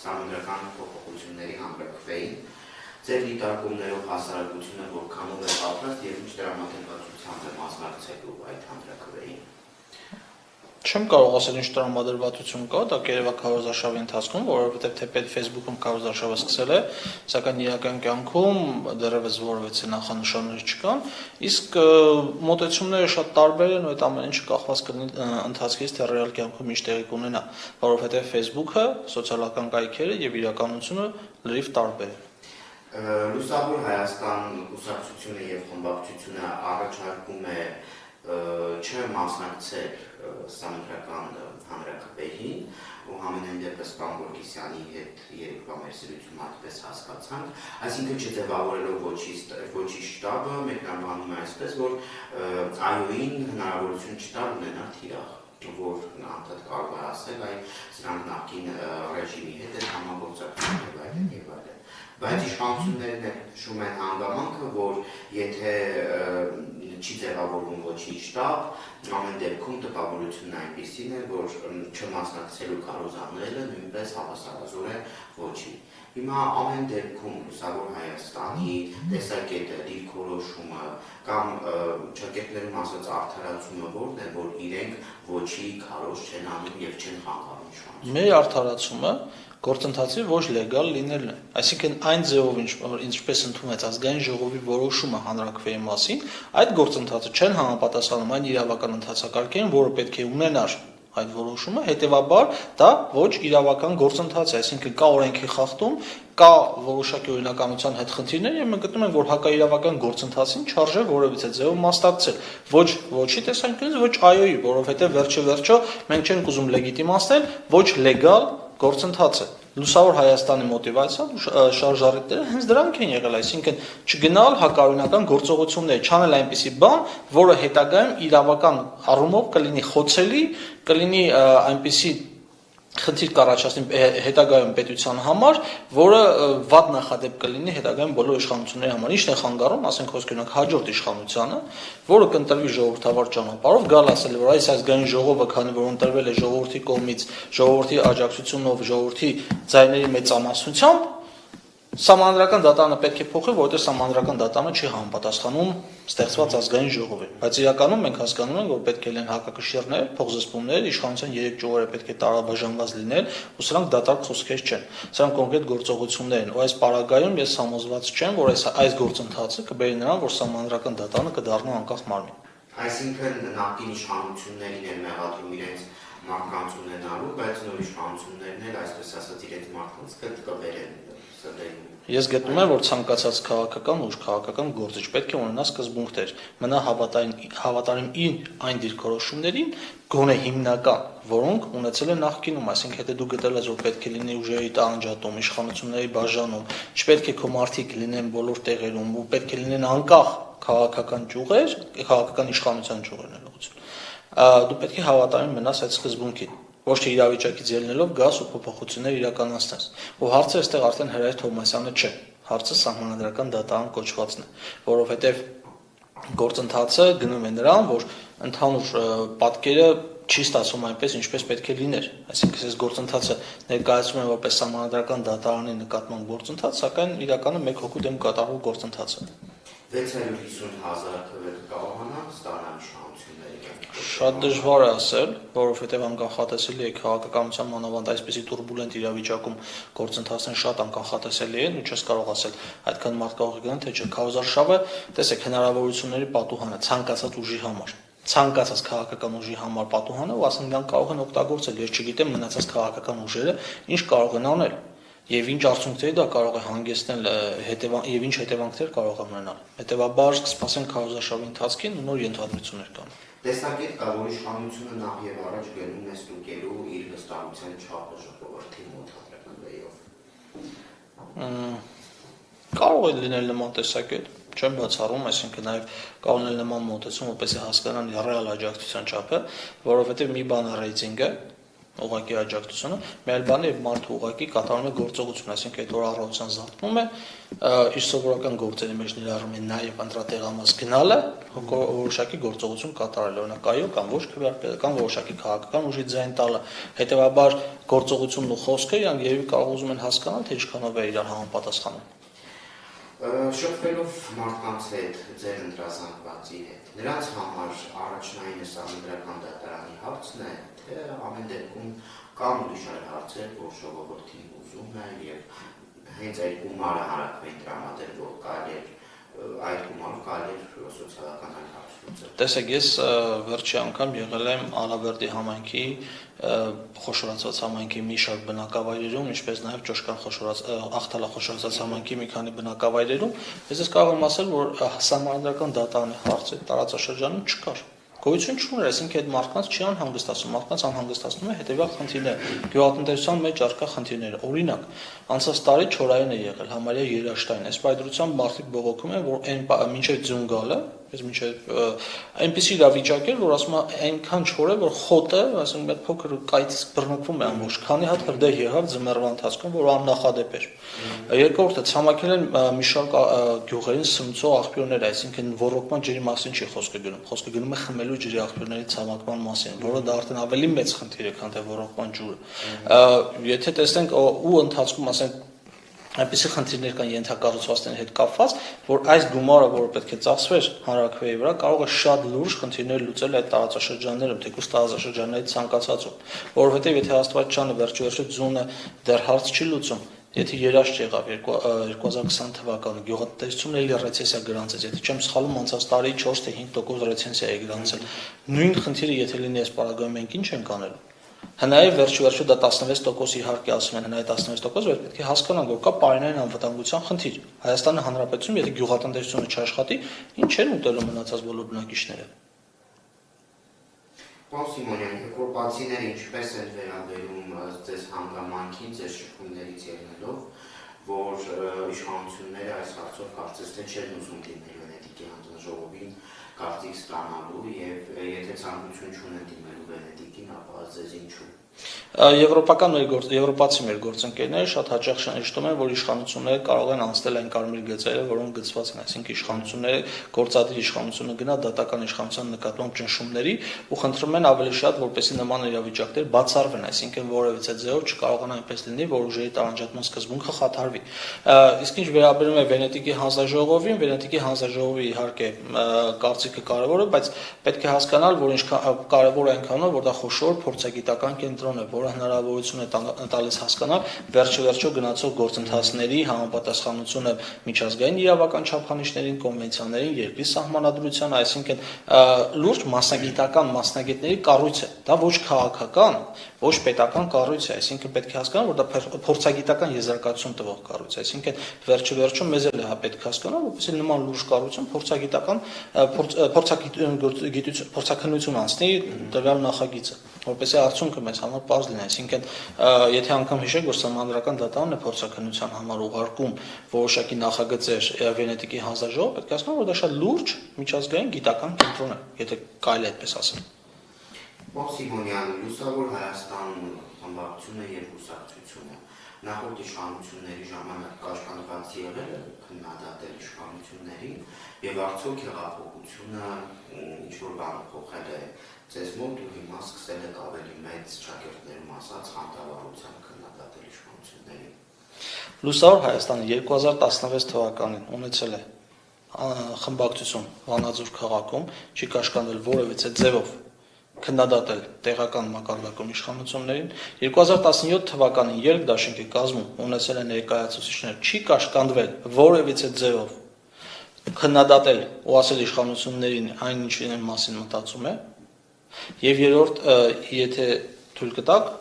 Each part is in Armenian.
սահմանադրական փոփոխությունների համակարգվեին, ձեր դիտարկումներով հասարակությունը որքանով է պատրաստ եւ ինչ տրամադրվածությամբ է մասնակցելու այդ հանրաքվեին։ Չեմ կարող ասել ինչ տրամադրվածություն կա, դա երևակայազարշավի ընթացքում, որովհետև թեպետ Facebook-ում կարոզարշավը սկսել է, սակայն իրական կյանքում դեռևս որևէ նախանշաններ չկան, իսկ մոտեցումները շատ տարբեր են, ու այդ ամեն ինչը կախված կլինի ընթացքից, թե ռեալ կյանքում ինչ տեղի կունենա, որովհետև Facebook-ը, սոցիալական կայքերը եւ իրականությունը լրիվ տարբեր են։ Լուսավոր Հայաստան կուսակցությունը եւ խմբակցությունը առաջարկում է չմասնակցել սահմանադրական հանրաքվեին ու համենայն դեպս պարոն Գորգիսյանի հետ երեկվա մեր զրույցում այդպես հասկացանք, այսինքն չձևավորելով ոչի շտաբը մեկնաբանում է այսպես, որ ԱՅՈ-ին հնարավորություն չտալ ունենալ թիրախ, որ անդադ կարող է ասել, այ սրանք նախկին ռեժիմի հետ են համագործակցում եւ այլն։ Բայց իշխանություններն էլ հիշում են հանգամանքը, որ եթե չի ձևավորվում ոչինչ շտաբ, ամեն դեպքում տպավորությունն այնպիսին է, որ չմասնակցելու կարոզանելը նույնպես հավասարազոր է ոչի։ Հիմա ամեն դեպքում Լուսավոր Հայաստանի տեսակետը, դիրքորոշումը կամ ճակերտներում ասած արդարացումը որն է, որ իրենք ոչի քարոզ չեն անում եւ չեն խանգարում իշխանությունը։ Մեր արդարացումը գործընթացի ոչ լեգալ լինելն է, այսինքն այն ձևով ինչպես ընդունեց ազգային ժողովի որոշումը հանրաքվեի մասին, այդ գործընթացը չեն համապատասխանում այն իրավական ընթացակարգերին, որը պետք է ունենար այդ որոշումը, հետևաբար դա ոչ իրավական գործընթաց է, այսինքն կա օրենքի խախտում, կա որոշակի օրինականության հետ խնդիրներ եւ մենք գտնում ենք, որ հակաիրավական գործընթացին չարժե որևիցե ձևով մասնակցել, ոչ ոչի տեսանկյունից, ոչ ԱՅՈ-ի, որովհետեւ վերջը մենք չենք ուզում լեգիտիմացնել ոչ լեգալ գործընթացը։ Լուսավոր Հայաստանի մոտիվացիան շարժառիթները հենց դրանք են եղել, այսինքն չգնալ հակաօրինական գործողությունների, չանել այնպիսի բան, որը հետագայում իրավական առումով կլինի խոցելի, կլինի այնպիսի խնդիր կառաջացնի հետագայում պետության համար, որը վատ նախադեպ կլինի հետագայում բոլոր իշխանությունների համար։ Ինչն է խանգարում, ասենք խոսքերնակ հաջորդ իշխանությանը, որը կընտրվի ժողովրդավար ճանապարհով, գալ ասել, որ այս ազգային ժողովը, քանի որ ընտրվել է ժողովրդի կողմից, ժողովրդի աջակցությունով, ժողովրդի ձայների մեծամասնությամբ, Սահմանադրական դատարանը պետք է փոխի, որովհետև սահմանադրական դատարանը չի համապատասխանում ստեղծված ազգային ժողովին։ Բայց իրականում մենք հասկանում ենք, որ պետք է լինեն հակակշիռներ, փոխզսպումներ, իշխանության 3 ճյուղերը պետք է տարաբաժանված լինել, ու սրանք դատարկ խոսքեր չեն։ Սրանք կոնկրետ գործողություններ են, ու այս պարագայում ես համոզված չեմ, որ այս գործընթացը կբերի նրան, որ սահմանադրական դատարանը կդառնա անկախ մարմին։ Այսինքն նախկին իշխանություններին են մեղադրում իրենց մարդկանց ունենալու, բայց նոր իշխանություններն էլ այսպես ասած իրենց մարդկանց կբերեն սրտերին։ Ես գտնում եմ, որ ցանկացած քաղաքական ուժ, քաղաքական գործիչ պետք է ունենա սկզբունքներ, մնա հավատարիմ այն դիրքորոշումներին, գոնե հիմնական, որոնք ունեցել են նախկինում, այսինքն եթե դու գտել ես, որ պետք է լինի ուժերի տանջատում, իշխանությունների բաժանում, չպետք է քո մարդիկ լինեն բոլոր տեղերում, ու պետք է լինեն անկախ քաղաքական ճյուղեր, քաղաքական իշխանության ճյուղերն են ուղղություն։ Դու պետք է հավատարիմ մնաս այդ սկզբունքին, ոչ թե իրավիճակից ելնելով գաս ու փոփոխություններ իրականացնես։ Ու հարցը այստեղ արդեն Հրայր Թովմասյանը չէ, հարցը սահմանադրական դատարան կոչվածն է, որովհետև գործընթացը գնում է նրան, որ ընդհանուր պատկերը չի ստացվում այնպես, ինչպես պետք է լիներ։ Այսինքն այս գործընթացը ներկայացվում է որպես սահմանադրական դատարանի նկատմամբ գործընթաց, սակայն իրականում մեկ հոգու դեմ կատարվող գործընթաց է։ 650,000 քվե կարողանա ստանալ իշխանությունների։ Շատ դժվար է ասել, որովհետև անկանխատեսելի է քաղաքականության մանավանդ այսպիսի турբուլենտ իրավիճակում գործընթացն շատ անկանխատեսելի են, ու չես կարող ասել այդքան մարդ կարող է գնալ, թե չէ։ Քարոզարշավը, տեսեք, հնարավորությունների պատուհանը ցանկացած ուժի համար, ցանկացած քաղաքական ուժի համար պատուհանը, ու ասենք նրանք կարող են օգտագործել, ես չգիտեմ մնացած քաղաքական ուժերը ինչ կարող են անել, եւ ինչ արդյունքների դա կարող է հանգեցնել եւ ինչ հետևանքներ կարող է ունենալ։ Հետեւաբար կսպասենք քարոզարշավի ընթացքին ու նոր ենթադրություններ կան։ Տեսակետ կա, որ իշխանությունը նախ եւ առաջ գնում է ստուգելու իր վստահության չափը ժողովրդի մոտ հանրաքվեով։ Կարող է լինել նման տեսակետ, չեմ բացառում, այսինքն նաեւ կարող է նման մոտեցում, որպեսզի հասկանան ռեալ աջակցության չափը, որովհետեւ մի բան է ռեյտինգը, ուղղակի աջակցությունը, մեր այլ բանը եւ մարդը ուղղակի կատարում է գործողություն, այսինքն այդ օր առավոտյան զարթնում է, իր սովորական գործերի մեջ ներառում է նաեւ անդրատեղամաս գնալը, որոշակի գործողություն կատարել, օրինակ այո կամ ոչ քվեարկել, կամ որոշակի քաղաքական ուժի ձայն տալը, հետեւաբար գործողությունն ու խոսքը իրանք երևի կարող ուզում են հասկանալ, թե ինչքանով է իրար համապատասխանում։ Շփվելով մարդկանց հետ, ձեր ընտրազանգվածի հետ, նրանց համար առաջնայինը սահմանադրական դատարանի հարցն է, թե ամեն դեպքում կան ուրիշ այլ հարցեր, որ ժողովրդին ուզում է եւ հենց այդ գումարը հանրաքվեին տրամադրել կարելի է այդ գումարով կարելի է սոցիալական այլ հարց լուծել։ Տեսեք, ես վերջի անգամ եղել եմ Ալավերդի համայնքի խոշորացված համայնքի մի շարք բնակավայրերում, ինչպես նաև Ճոշկան Ախտալա խոշորացված համայնքի մի քանի բնակավայրերում, ես կարող եմ ասել, որ սահմանադրական դատարանի հարցը տարածաշրջանում չկար։ Գոյություն չուներ, այսինքն այդ մարդկանց չի անհանգստացնում, մարդկանց անհանգստացնում է հետևյալ խնդիրները, գյուղատնտեսության մեջ առկա խնդիրները։ Օրինակ, անցած տարի չորային է եղել, համարյա երաշտային, այս պայծրությամբ մարդիկ բողոքում են, որ այն մինչև ձյուն գալը, ես մինչև այնպիսի իրավիճակ էր, որ ասում է այնքան չոր է, որ խոտը, ասենք այդ փոքր կայծից բռնկվում է ամբողջ, քանի հատ հրդեհ եղավ ձմեռվա ընթացքում, որ աննախադեպ էր։ Երկրորդը ցամաքել են մի շարք գյուղերին սնուցող աղբյուրներ, այսինքն ոռոգման ջրի մասին չի խոսքը գնում, խոսքը գնում է խմելու ջրի աղբյուրների ցամաքման մասին, որը դա արդեն ավելի մեծ խնդիր է, քան թե ոռոգման ջուրը։ Եթե տեսնենք ու ընթացքում, ասենք այնպիսի խնդիրներ կան ենթակառուցվածքների հետ կապված, որ այս գումարը, որը պետք է ծախսվեր հանրաքվեի վրա, կարող է շատ լուրջ խնդիրներ լուծել այդ տարածաշրջաններում, թեկուզ տարածաշրջանների ցանկացածում, որովհետև եթե Աստված չանը վերջի ձյունը դեռ հարց չի լուծում, եթե երաշտ եղավ 2020 թվականը, գյուղատնտեսությունն էլի ռեցեսիա գրանցեց, եթե չեմ սխալվում, անցած տարի 4 թե 5% ռեցեսիա է գրանցել։ Նույն խնդիրը եթե լինի այս պարագայում, մենք ինչ ենք անելու։ Հնայե վերջի դա 16% իհարկե ասում են, հնայե 16%, որ պետք է հասկանանք, որ կա պարենային անվտանգության խնդիր։ Հայաստանի Հանրապետությունում, եթե գյուղատնտեսությունը չաշխատի, ինչ են ուտելու մնացած բոլոր բնակիչները։ Պարոն Սիմոնյան, եվրոպացիները ինչպես են վերաբերում ձեզ հանգամանքին, ձեր շփումներից ելնելով, որ իշխանությունները այս հարցով կարծես թե չեն ուզում դիմել Վենետիկի հանձնաժողովին կարծիք ստանալու եւ եթե ցանկություն չունեն դիմելու Վենետիկին, ապա ձեզ ինչու։ Եվրոպացի մեր գործընկերները շատ հաճախ շեշտում են, որ իշխանությունները կարող են անցնել այն կարմիր գծերը, որոնք գծված են, այսինքն իշխանությունները, գործադիր իշխանությունը գնա դատական իշխանության նկատմամբ ճնշումների ու խնդրում են ավելի շատ, որպեսզի նման իրավիճակներ բացառվեն, այսինքն որևիցե ձևով չկարողանա այնպես լինի, որ ուժերի տարանջատման սկզբունքը խաթարվի։ Իսկ ինչ վերաբերում է Վենետիկի հանձնաժողովին, Վենետիկի հանձնաժողովի իհարկե կարծիքը կարևոր է, բայց պետք է հասկանալ, որ ինչքան կարևոր է այնքանով, որ դա խոշոր փորձագիտական կենտրոն է, որը հնարավորություն է տալիս հասկանալ վերջո գնացող գործընթացների համապատասխանությունը միջազգային իրավական չափանիշներին, կոնվենցիաներին, երկրի սահմանադրությանը, այսինքն լուրջ մասնագիտական մասնագետների կառույց է։ Դա ոչ քաղաքական, ոչ պետական կառույց է, այսինքն պետք է հասկանալ, որ դա փորձագիտական եզրակացություն տվող կառույց է, այսինքն վերջո մեզ էլ է պետք հասկանալ, որպեսզի նման լուրջ կառույցում փորձագիտական փորձաքննություն անցնի տվյալ նախագիծը, որպեսզի արդյունքը մեզ համար պարզ լինի, այսինքն եթե անգամ հիշեք, որ Սահմանադրական դատարանն է փորձաքննության համար ուղարկում որոշակի նախագծեր Վենետիկի հանձնաժողով, պետք է հասկանալ, որ դա շատ լուրջ միջազգային գիտական կենտրոն է, եթե կարելի այդպես ասել։ Պարոն Սիմոնյան, Լուսավոր Հայաստան խմբակցությունը եւ կուսակցությունը նախորդ իշխանությունների ժամանակ կաշկանդված եղել է քննադատել իշխանություններին եւ արդյոք հեղափոխությունը ինչ որ բան փոխել է ձեզ մոտ ու հիմա սկսել եք ավելի մեծ ճակերտներում ասած խանդավառությամբ քննադատել իշխանություններին։ Լուսավոր Հայաստանը 2016 թվականին ունեցել է խմբակցություն Վանաձոր քաղաքում, չի կաշկանդվել որևիցե ձևով քննադատել տեղական մակարդակում իշխանություններին, 2017 թվականին երկդաշինք է կազմում, ունեցել է ներկայացուցիչներ, չի կաշկանդվել որևիցե ձևով քննադատել ու ասել իշխանություններին այն ինչի մասին մտածում է, եւ երրորդ, եթե թույլ կտակ,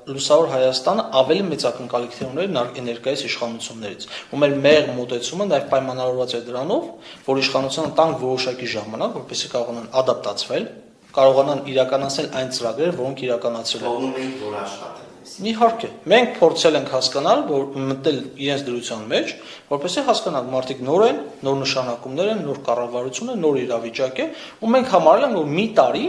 Լուսավոր Հայաստանը ավելի մեծ ակնկալիքներ ուներ ներկայիս իշխանություններից, ու մեր մեղ մոտեցումը նաեւ պայմանավորված է դրանով, որ իշխանությունը տանք որոշակի ժամանակ, որպեսզի կարողանան ադապտացվել, կարողանան իրականացնել այն ծրագրերը, որոնք իրականացել են։ Ողնում ենք, որ աշխատեն։ Իհարկե, մենք փորձել ենք հասկանալ, որ մտնել իրենց դրության մեջ, որպեսզի հասկանանք մարդիկ նոր են, նոր նշանակումներ են, նոր կառավարություն է, նոր իրավիճակ է, ու մենք համարել ենք, որ մի տարի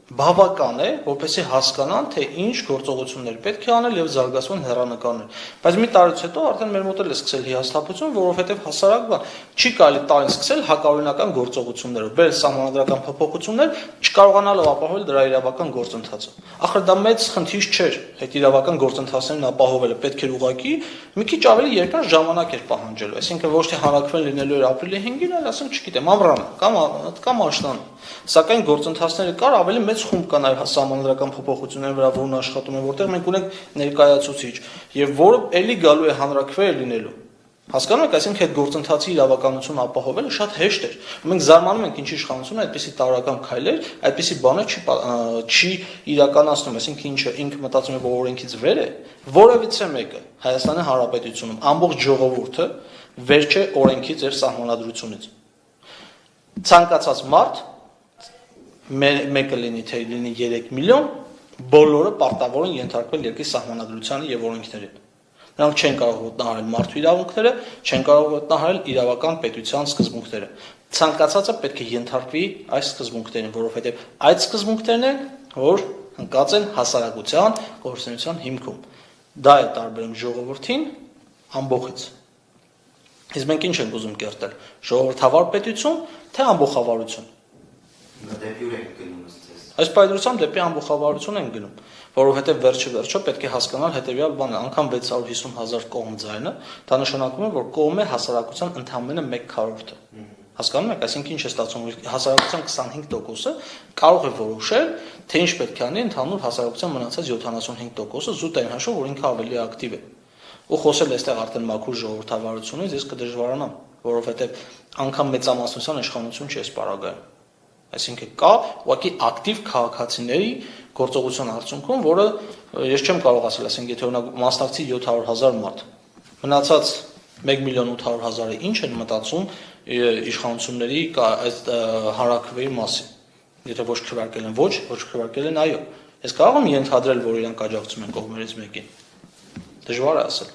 բավական է, որպեսզի հասկանան, թե ինչ գործողություններ պետք է անել եւ զարգացման հեռանկարներ։ Բայց մի տարուց հետո արդեն մեր մոտ էլ է սկսել հիասթափություն, որովհետեւ հասարակ բան չի կարելի տարին սկսել հակաօրինական գործողություններով, բերել սահմանադրական փոփոխություններ, չկարողանալով ապահովել դրա իրավական գործընթացը։ Ախր դա մեծ խնդիր չէր, այդ իրավական գործընթացներն ապահովելը պետք էր ուղղակի մի քիչ ավելի երկար ժամանակ էր պահանջելու, այսինքն ոչ թե հանրաքվեն լինելու էր ապրիլի 5-ին, այլ ասենք, չգիտեմ, ամռանը կամ աշնանը։ Սակայն գործընթացները կար ավելի մեծ խումբ կա նաև սահմանադրական փոփոխությունների վրա, որոնք աշխատում են, որտեղ մենք ունենք ներկայացուցիչ, եւ որը էլի գալու է հանրաքվեը լինելու։ Հասկանում եք, այսինքն այդ գործընթացի իրավականությունը ապահովելը շատ հեշտ էր։ Մենք զարմանում ենք, ինչ իշխանությունը այդպիսի տարրական քայլեր, այդպիսի բաներ չի իրականացնում, այսինքն ինքը մտածում է, որ օրենքից վեր է, որևիցե մեկը Հայաստանի Հանրապետությունում ամբողջ ժողովուրդը վեր չէ օրենքից եւ սահմանադրությունից։ Ցանկացած մարդ մեկը լինի, թե լինի 3 միլիոն, բոլորը պարտավոր են ենթարկվել երկրի սահմանադրությանը եւ օրենքներին։ Նրանք չեն կարող ոտնահարել մարդու իրավունքները, չեն կարող ոտնահարել իրավական պետության սկզբունքները։ Ցանկացածը պետք է ենթարկվի այս սկզբունքներին, որովհետեւ այդ սկզբունքներն են, որ ընկած են հասարակության գործունեության հիմքում։ Դա է տարբերում ժողովրդին ամբողից։ Իսկ մենք ինչ ենք ուզում կերտել։ Ժողովրդավար պետություն, թե ամբողջավարություն։ Դեպի ուր ենք գնում ըստ։ Այս պայծրությամբ դեպի ամբողջավարություն են գնում, որովհետև վերջը պետք է հասկանալ հետևյալ բանը, անգամ 650,000 կողմ ձայնը, դա նշանակում է, որ կողմ է հասարակության ընդամենը 1/4-ը։ Հասկանում եք, այսինքն ինչ է ստացվում, հասարակության 25%-ը կարող է որոշել, թե ինչ պետք է անի ընդհանուր հասարակության մնացած 75%-ը զուտ այն հաշվով, որ ինքը ավելի ակտիվ է։ Ու խոսել այստեղ արդեն մաքուր ժողովրդավարությունից ես կդժվարանամ, որովհետև անգամ մեծամասնության իշխանություն չի այս պարագայում։ Այսինքն կա ուղղակի ակտիվ քաղաքացիների գործողության արդյունքում, որը ես չեմ կարող ասել, ասենք եթե օրինակ մասնակցի 700,000 մարդ, մնացած 1,800,000-ը ինչ են մտածում իշխանությունների այդ հանրաքվեի մասին։ Եթե ոչ քվեարկել են ոչ քվեարկել են այո։ Ես կարող եմ ենթադրել, որ իրանք աջակցում են կողմերից մեկին։ Դժվար է ասել։